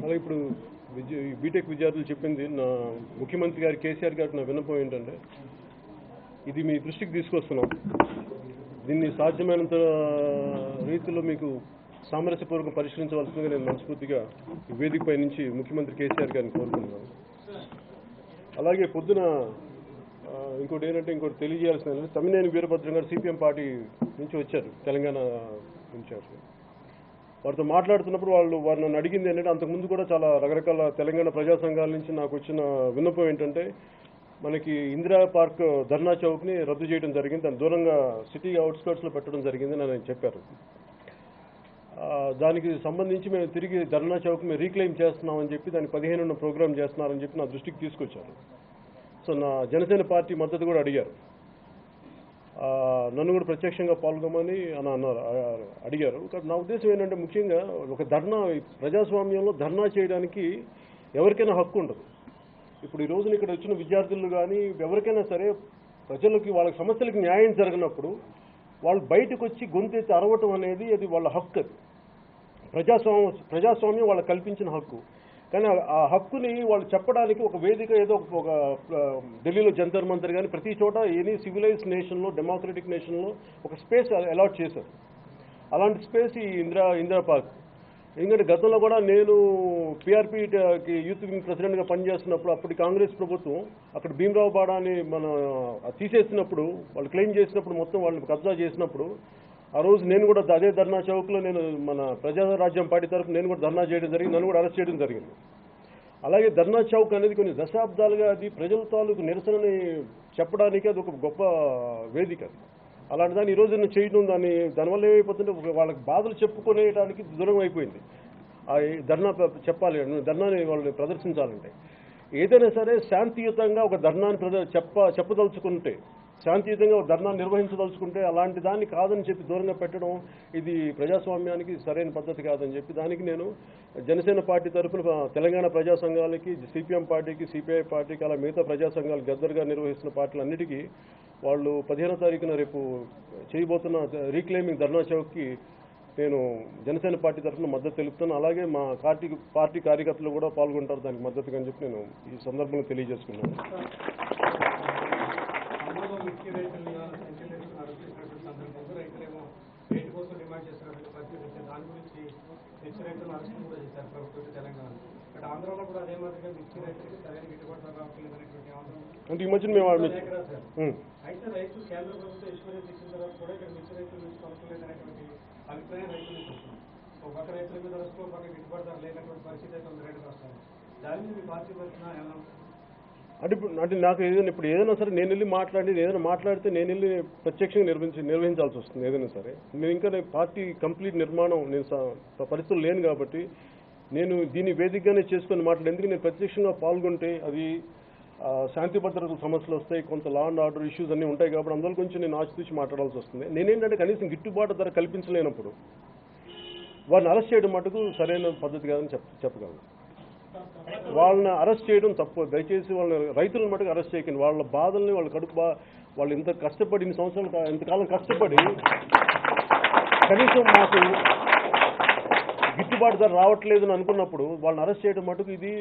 అలాగే ఇప్పుడు బీటెక్ విద్యార్థులు చెప్పింది నా ముఖ్యమంత్రి గారు కేసీఆర్ గారికి నా విన్నపం ఏంటంటే ఇది మీ దృష్టికి తీసుకొస్తున్నాం. దీన్ని సాధ్యమైనంత రీతిలో మీకు సామరస్యపూర్వకం పరిష్కరించవలసిందిగా నేను మనస్ఫూర్తిగా వేదికపై నుంచి ముఖ్యమంత్రి కేసీఆర్ గారిని కోరుకుంటున్నాను. అలాగే పొద్దున ఇంకోటి తెలియజేయాల్సింది, తమ్మినేని వీరభద్రం గారు సిపిఎం పార్టీ నుంచి వచ్చారు, తెలంగాణ ఇన్ఛార్జ్. వారితో మాట్లాడుతున్నప్పుడు వారు నన్ను అడిగింది ఏంటంటే, అంతకుముందు కూడా చాలా రకరకాల తెలంగాణ ప్రజా సంఘాల నుంచి నాకు వచ్చిన విన్నపం ఏంటంటే, మనకి ఇందిరా పార్క్ ధర్నా చౌక్ని రద్దు చేయడం జరిగింది, దాని దూరంగా సిటీ అవుట్స్కర్ట్స్లో పెట్టడం జరిగిందని ఆయన చెప్పారు. దానికి సంబంధించి మేము తిరిగి ధర్నా చౌక్ మేము రీక్లెయిమ్ చేస్తున్నామని చెప్పి దాన్ని 15న ప్రోగ్రామ్ చేస్తున్నారని చెప్పి నా దృష్టికి తీసుకొచ్చారు. సో నా జనసేన పార్టీ మద్దతు కూడా అడిగారు, నన్ను కూడా ప్రత్యక్షంగా పాల్గొమని అడిగారు. నా ఉద్దేశం ఏంటంటే, ముఖ్యంగా ఒక ప్రజాస్వామ్యంలో ధర్నా చేయడానికి ఎవరికైనా హక్కు ఉండదు. ఇప్పుడు ఈ రోజున ఇక్కడ వచ్చిన విద్యార్థులు కానీ ఎవరికైనా సరే ప్రజలకి వాళ్ళ సమస్యలకు న్యాయం జరగనప్పుడు వాళ్ళు బయటకు వచ్చి గొంతెత్తి అరవటం అనేది అది వాళ్ళ హక్కు. అది ప్రజాస్వామ్యం వాళ్ళకి కల్పించిన హక్కు. కానీ ఆ హక్కుని వాళ్ళు చెప్పడానికి ఒక వేదిక ఏదో ఒక ఢిల్లీలో జంతర్ మంతర్ కానీ ప్రతి చోట ఎనీ సివిలైజ్డ్ నేషన్లో డెమోక్రటిక్ నేషన్లో ఒక స్పేస్ అలాట్ చేశారు. అలాంటి స్పేస్ ఈ ఇందిరా పార్క్. ఎందుకంటే గతంలో కూడా నేను పీఆర్పీకి యూత్ వింగ్ ప్రెసిడెంట్గా పనిచేస్తున్నప్పుడు అప్పటి కాంగ్రెస్ ప్రభుత్వం అక్కడ భీమరావు బాడాని తీసేసినప్పుడు, వాళ్ళు క్లెయిమ్ చేసినప్పుడు, మొత్తం వాళ్ళని కబ్జా చేసినప్పుడు ఆ రోజు నేను కూడా అదే ధర్నా చౌక్లో నేను మన ప్రజారాజ్యం పార్టీ తరఫున నేను కూడా ధర్నా చేయడం జరిగింది, నన్ను కూడా అరెస్ట్ చేయడం జరిగింది. అలాగే ధర్నా చౌక్ అనేది కొన్ని దశాబ్దాలుగా అది ప్రజల తాలూకు నిరసనని చెప్పడానికి అది ఒక గొప్ప వేదిక. అలాంటి దాన్ని ఈరోజు నేను చేయడం దానివల్ల ఏమైపోతుంటే వాళ్ళకి బాధలు చెప్పుకునేటానికి దూరం అయిపోయింది. ధర్నా చెప్పాలి, ధర్నాని వాళ్ళని ప్రదర్శించాలంటే ఏదైనా సరే శాంతియుతంగా ఒక ధర్నాన్ని చెప్పదలుచుకుంటే, శాంతియుతంగా ఒక ధర్నాన్ని నిర్వహించదలుచుకుంటే అలాంటి దాన్ని కాదని చెప్పి దూరంగా పెట్టడం ఇది ప్రజాస్వామ్యానికి సరైన పద్ధతి కాదని చెప్పి దానికి నేను జనసేన పార్టీ తరఫున తెలంగాణ ప్రజా సంఘాలకి, సిపిఎం పార్టీకి, సిపిఐ పార్టీకి, అలా మిగతా ప్రజా సంఘాలు గద్దరుగా నిర్వహిస్తున్న పార్టీలన్నిటికీ వాళ్ళు 15వ తారీఖున రేపు చేయబోతున్న రీక్లెయిమింగ్ ధర్నా చౌక్కి నేను జనసేన పార్టీ తరఫున మద్దతు తెలుపుతాను. అలాగే మా పార్టీ కార్యకర్తలు కూడా పాల్గొంటారు దానికి మద్దతుగా అని చెప్పి నేను ఈ సందర్భంగా తెలియజేసుకున్నాను. అంటే ఈ మధ్యన మేము అయితే రైతు కేంద్ర ప్రభుత్వం ఇన్సూరెన్స్ ఇచ్చిన తర్వాత కూడా ఇక్కడ మిర్చి రైతుల నుంచి కొనట్లేదనేటువంటి అభిప్రాయం రైతుల నుంచి వస్తుంది. ఒక పక్క రైతుల మీద వస్తూ ఒక పక్క గిట్టుబాటు ధర లేనటువంటి పరిస్థితి అయితే ఉంది రైతులు వస్తారు. దాని మీద మీ పార్టీ పరిస్థితి ఎలా? అంటే నాకు ఇప్పుడు ఏదైనా సరే నేను వెళ్ళి ఏదైనా మాట్లాడితే నేను వెళ్ళి ప్రత్యక్షంగా నిర్వహించాల్సి వస్తుంది. ఏదైనా సరే నేను పార్టీ కంప్లీట్ నిర్మాణం పరిస్థితులు లేను కాబట్టి నేను దీన్ని వేదికగానే చేసుకొని ఎందుకు నేను ప్రత్యక్షంగా పాల్గొంటే అది శాంతి భద్రతల సమస్యలు వస్తాయి, కొంత లా అండ్ ఆర్డర్ ఇష్యూస్ అన్నీ ఉంటాయి కాబట్టి అందులో కొంచెం నేను ఆచితూచి మాట్లాడాల్సి వస్తుంది. నేనేంటంటే కనీసం గిట్టుబాటు ధర కల్పించలేనప్పుడు వారిని అరెస్ట్ చేయడం మటుకు సరైన పద్ధతి కాదని చెప్పగలను. వాళ్ళని అరెస్ట్ చేయడం తప్పు. దయచేసి వాళ్ళని రైతులను మటుకు అరెస్ట్ చేయకండి. వాళ్ళ బాధల్ని వాళ్ళు ఇంత కష్టపడి ఇన్ని సంవత్సరాలు ఇంతకాలం కష్టపడి కనీసం మాకు గిట్టుబాటు ధర రావట్లేదని అనుకున్నప్పుడు వాళ్ళని అరెస్ట్ చేయడం మటుకు ఇది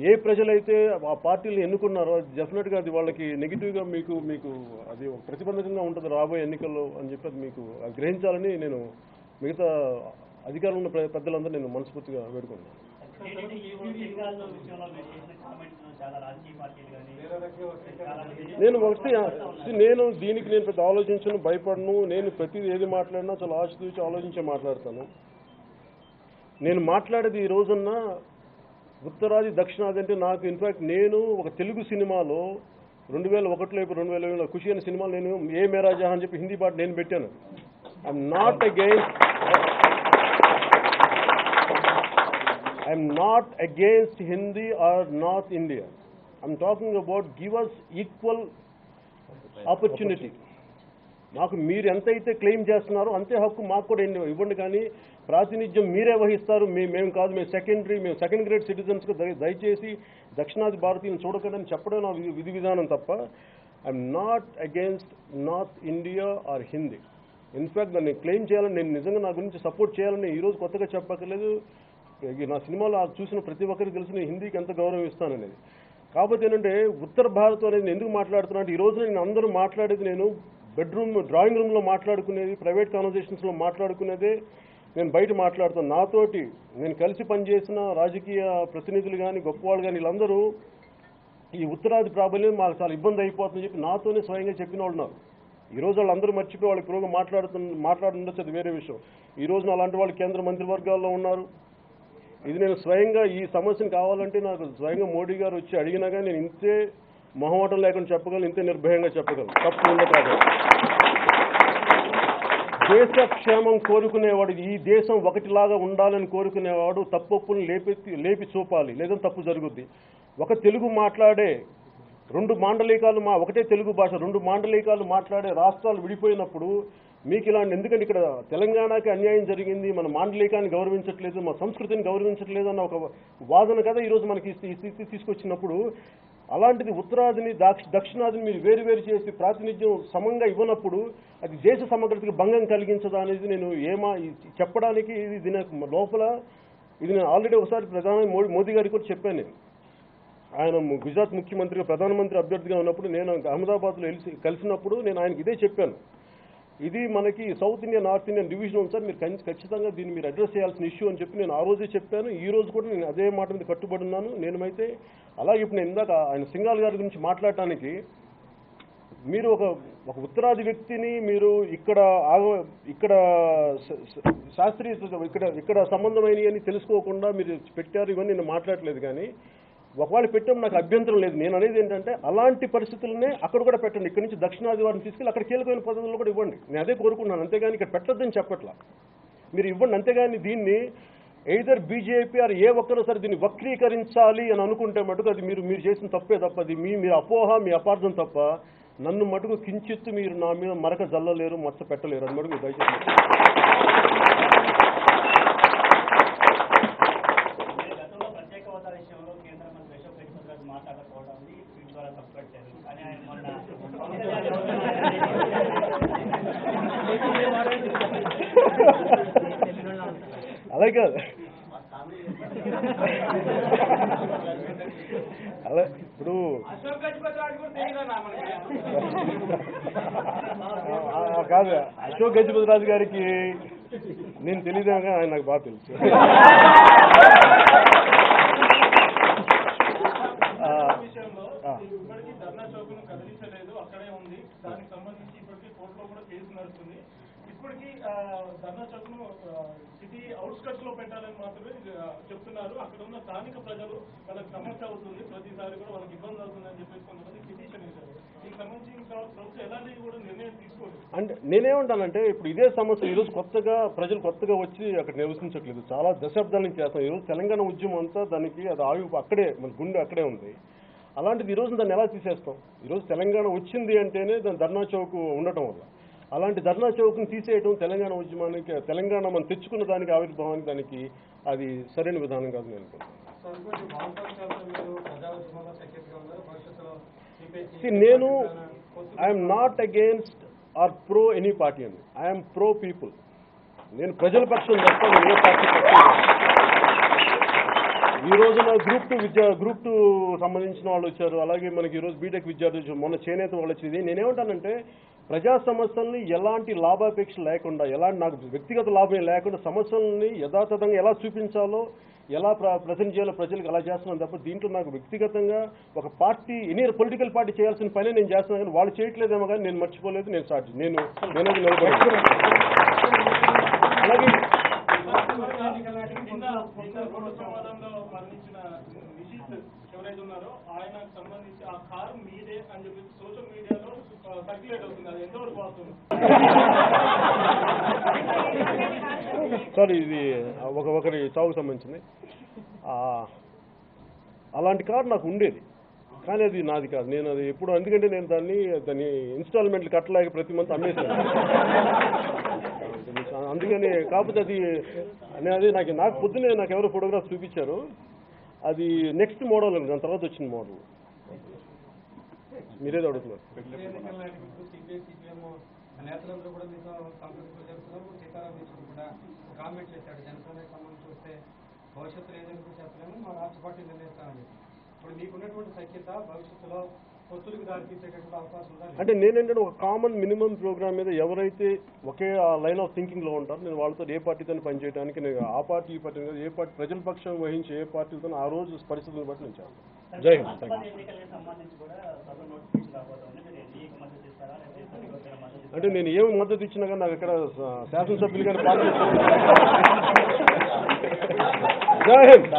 ఏ ప్రజలైతే ఆ పార్టీలు ఎన్నుకున్నారో డెఫినెట్గా అది వాళ్ళకి నెగిటివ్గా మీకు అది ప్రతిబంధకంగా ఉంటుంది రాబోయే ఎన్నికల్లో అని చెప్పి అది మీకు గ్రహించాలని నేను మిగతా అధికారులు ఉన్న పెద్దలందరూ నేను మనస్ఫూర్తిగా వేడుకున్నాను. నేను దీనికి పెద్ద ఆలోచించను, భయపడను. నేను ప్రతిదీ ఏది మాట్లాడినా చాలా ఆచితూచి ఆలోచించే మాట్లాడతాను. నేను మాట్లాడేది ఈ రోజున్న ఉత్తరాది దక్షిణాది అంటే నాకు ఇన్ఫాక్ట్ నేను ఒక తెలుగు సినిమాలో 2001లో 2000లో ఖుషి అనే సినిమాలో నేను ఏ మేరా జహాన్ అని చెప్పి హిందీ పాట నేను పెట్టాను. I'm not against Hindi or north India. I'm talking about give us equal opportunity. మాకు మీరు ఎంతైతే క్లెయిమ్ చేస్తున్నారో అంతే హక్కు మాకు కూడా ఇవ్వండి. కానీ ప్రాతినిధ్యం మీరే వహిస్తారు, మేము కాదు, మేము సెకండ్ గ్రేడ్ సిటిజన్స్కు దయచేసి దక్షిణాది భారతీయులను చూడకండి చెప్పడం నా విధి విధానం తప్ప I'm not against North India or Hindi. In fact దాన్ని క్లెయిమ్ చేయాలని నేను నిజంగా నా గురించి సపోర్ట్ చేయాలని ఈరోజు కొత్తగా చెప్పక్కర్లేదు. నా సినిమాలో చూసిన ప్రతి ఒక్కరికి తెలిసి నేను హిందీకి ఎంత గౌరవం ఇస్తాననేది. కాకపోతే ఏంటంటే ఉత్తర భారతం అనేది నేను ఎందుకు మాట్లాడుతున్నా అంటే, ఈ రోజు నేను అందరూ మాట్లాడేది నేను డ్రాయింగ్ రూమ్లో మాట్లాడుకునేది, ప్రైవేట్ కాన్వర్జేషన్స్లో మాట్లాడుకునేదే నేను బయట మాట్లాడుతాను. నాతోటి నేను కలిసి పనిచేసిన రాజకీయ ప్రతినిధులు కానీ గొప్పవాళ్ళు కానీ వీళ్ళందరూ ఈ ఉత్తరాది ప్రాబల్యం మాకు చాలా ఇబ్బంది అయిపోతుందని చెప్పి నాతోనే స్వయంగా చెప్పిన వాళ్ళు ఉన్నారు. ఈ రోజు వాళ్ళందరూ మర్చిపోయి వాళ్ళకి పురోగం మాట్లాడుతుండొచ్చు, అది వేరే విషయం. ఈ రోజున అలాంటి వాళ్ళు కేంద్ర మంత్రివర్గాల్లో ఉన్నారు. ఇది నేను స్వయంగా ఈ సమస్యను కావాలంటే నాకు స్వయంగా మోడీ గారు వచ్చి అడిగినా కానీ నేను ఇంతే మొహమాటం లేకుండా చెప్పగలను, ఇంతే నిర్భయంగా చెప్పగలను. తప్పు ఉండదు. దేశ క్షేమం కోరుకునేవాడు, ఈ దేశం ఒకటిలాగా ఉండాలని కోరుకునేవాడు తప్పుని లేపి చూపాలి, లేదంటే తప్పు జరుగుద్ది. ఒక తెలుగు మాట్లాడే ఒకటే తెలుగు భాష 2 మాండలికాలు మాట్లాడే రాష్ట్రాలు విడిపోయినప్పుడు మీకు ఇలాంటి, ఎందుకంటే ఇక్కడ తెలంగాణకి అన్యాయం జరిగింది, మన మాండలికాన్ని గౌరవించట్లేదు, మన సంస్కృతిని గౌరవించట్లేదు అన్న ఒక వాదన కదా ఈరోజు మనకి ఈ స్థితి తీసుకొచ్చినప్పుడు, అలాంటిది ఉత్తరాదిని దక్షిణాదిని మీరు వేరు చేసి ప్రాతినిధ్యం సమంగా ఇవ్వనప్పుడు అది దేశ సమగ్రతకి భంగం కలిగించదా అనేది నేను చెప్పడానికి ఇది నాకు లోపల ఇది నేను ఆల్రెడీ ఒకసారి ప్రధాని మోదీ గారికి కూడా చెప్పాను. నేను ఆయన గుజరాత్ ముఖ్యమంత్రిగా ప్రధానమంత్రి అభ్యర్థిగా ఉన్నప్పుడు నేను అహ్మదాబాద్లో కలిసినప్పుడు నేను ఆయనకి ఇదే చెప్పాను. ఇది మనకి south India north Indian division ఉంది సార్, మీరు ఖచ్చితంగా దీన్ని మీరు అడ్రస్ చేయాల్సిన ఇష్యూ అని చెప్పి నేను ఆ రోజే చెప్పాను. ఈ రోజు కూడా నేను అదే మాట మీద కట్టుబడి ఉన్నాను. నేనైతే అలాగే ఇప్పుడు నేను ఇందాక ఆయన సింగాల్ గారి గురించి మాట్లాడటానికి, మీరు ఒక ఉత్తరాది వ్యక్తిని మీరు ఇక్కడ శాస్త్రీయ ఇక్కడ సంబంధమైనవి అని తెలుసుకోకుండా మీరు పెట్టారు, ఇవన్నీ నేను మాట్లాడలేదు. కానీ ఒకవేళ పెట్టడం నాకు అభ్యంతరం లేదు. నేను అనేది ఏంటంటే అలాంటి పరిస్థితులనే అక్కడ కూడా పెట్టండి. ఇక్కడ నుంచి దక్షిణాది వారిని తీసుకెళ్ళి అక్కడ కీలకమైన పదవుల్లో కూడా ఇవ్వండి. నేను అదే కోరుకున్నాను. అంతేగాని ఇక్కడ పెట్టొద్దని చెప్పట్లా, మీరు ఇవ్వండి. అంతేగాని దీన్ని ఎయిదర్ బీజేపీ ఆర్ ఏ ఒక్కరో సరే దీన్ని వక్రీకరించాలి అని అనుకుంటే మటుకు అది మీరు చేసిన తప్పే తప్ప, అది మీరు అపోహ, మీ అపార్థం తప్ప, నన్ను మటుకు కించిత్తు మీరు నా మీద మరక జల్లలేరు, మచ్చ పెట్టలేరు అని మటుకు దయచేసి. అలాగే కాదు, అలా ఇప్పుడు కాదు, అశోక్ గజపతి రాజు గారికి నేను తెలియదాగా ఆయన నాకు బాగా తెలుసు. ఇప్పటికీ ధర్నా చౌక్ను కదిలించలేదు, అక్కడే ఉంది. దానికి సంబంధించి ఇప్పటికీ కోర్టులో కూడా కేసు నడుస్తుంది. ఇప్పటికీ ధర్నా చౌక్ను సిటీ అవుట్స్కట్స్ లో పెట్టాలని మాత్రమే చెప్తున్నారు. అక్కడ ఉన్న స్థానిక ప్రజలు వాళ్ళకి సమస్య అవుతుంది, ప్రతిసారి కూడా వాళ్ళకి ఇబ్బంది అవుతుంది అని చెప్పేసి కొంతమంది పిటిషన్ వేశారు. దీనికి సంబంధించి ఇంకా ప్రభుత్వం ఎలాంటి కూడా నిర్ణయం తీసుకోలేదు. అంటే నేనేమంటానంటే, ఇప్పుడు ఇదే సమస్య ఈరోజు ప్రజలు కొత్తగా వచ్చి అక్కడ నివసించట్లేదు, చాలా దశాబ్దాల నుంచి చేస్తాం. ఈరోజు తెలంగాణ ఉద్యమం అంతా దానికి అది అక్కడే మన గుండె అక్కడే ఉంది. అలాంటిది ఈరోజు దాన్ని ఎలా తీసేస్తాం? ఈరోజు తెలంగాణ వచ్చింది అంటేనే దాని ధర్నా చౌక్ ఉండటం వల్ల, అలాంటి ధర్నా చౌక్ని తీసేయడం తెలంగాణ ఉద్యమానికి, తెలంగాణ మనం తెచ్చుకున్న దానికి ఆవిర్భావానికి దానికి అది సరైన విధానం కాదు నేను అనుకుంటున్నాను. నేను I'm not against or pro any party అండి, ఐఎమ్ ప్రో పీపుల్. నేను ప్రజల పక్షం చెప్తాను, ఏ పార్టీ ఈ రోజున గ్రూప్ టూ సంబంధించిన వాళ్ళు వచ్చారు, అలాగే మనకి ఈరోజు బీటెక్ విద్యార్థులు వచ్చారు, మొన్న చేనేత వాళ్ళు వచ్చింది. నేనేమంటానంటే, ప్రజా సమస్యల్ని ఎలాంటి లాభాపేక్ష లేకుండా, ఎలాంటి నాకు వ్యక్తిగత లాభం లేకుండా సమస్యల్ని యథాతథంగా ఎలా చూపించాలో, ఎలా ప్రజెంట్ చేయాలో ప్రజలకు అలా చేస్తున్నాను తప్ప, దీంట్లో నాకు వ్యక్తిగతంగా ఒక పార్టీ ఎనీ పొలిటికల్ పార్టీ చేయాల్సిన పని నేను చేస్తున్నాను. కానీ వాళ్ళు చేయట్లేదేమో కానీ నేను మర్చిపోలేదు, నేను నిలబడి అలాగే మరణించిన నిషిత్ ఎవరైతే ఉన్నారో ఆయనకు సంబంధించి ఆ కారు మీదే అని చెప్పి సోషల్ మీడియాలో సర్క్యులేట్ అవుతుంది. అది ఎంతవరకు వాస్తవం? సార్, ఇది ఒకరి చావుకు సంబంధించింది. అలాంటి కారు నాకు ఉండేది, కానీ అది నాది కాదు. నేను అది ఎప్పుడు, ఎందుకంటే నేను దాన్ని ఇన్స్టాల్మెంట్లు కట్టలేక ప్రతి మంత్ అమ్మేసాను. అందుకని కాకపోతే అది నాకు పొద్దునే నాకు ఎవరో ఫోటోగ్రాఫ్ చూపించారు. అది నెక్స్ట్ మోడల్ అండి, దాని తర్వాత వచ్చిన మోడల్. మీరేదో అడుగుతున్నారు. నేతలందరూ కూడా మీతో సంప్రదింపులు జరుపుతున్నారు. సీతారాం కూడా కామెంట్ చేశాడు, జనసేనకి సంబంధించి వస్తే భవిష్యత్తులో ఏం జరుగుతుందో చెప్పలేము, మా రాష్ట్ర పార్టీ నిర్ణయిస్తామని చెప్పి. ఇప్పుడు మీకున్నటువంటి సఖ్యత భవిష్యత్తులో పొత్తులకు దారితీసేటటువంటి అవకాశం ఉందా? అంటే నేనేంటంటే ఒక కామన్ మినిమం ప్రోగ్రామ్ మీద ఎవరైతే ఒకే లైన్ ఆఫ్ థింకింగ్లో ఉంటారో నేను వాళ్ళతో ఏ పార్టీతో పనిచేయడానికి నేను ఆ పార్టీ ఈ పార్టీ కాదు, ఏ పార్టీ ప్రజల పక్షం వహించే ఏ పార్టీతో ఆ రోజు పరిస్థితులను బట్టి నేను చేస్తాను. జై హింద్. అంటే నేను ఏమి మద్దతు ఇచ్చినా కానీ నాకు ఇక్కడ శాసనసభ్యులు కానీ పార్టీ జై హింద్.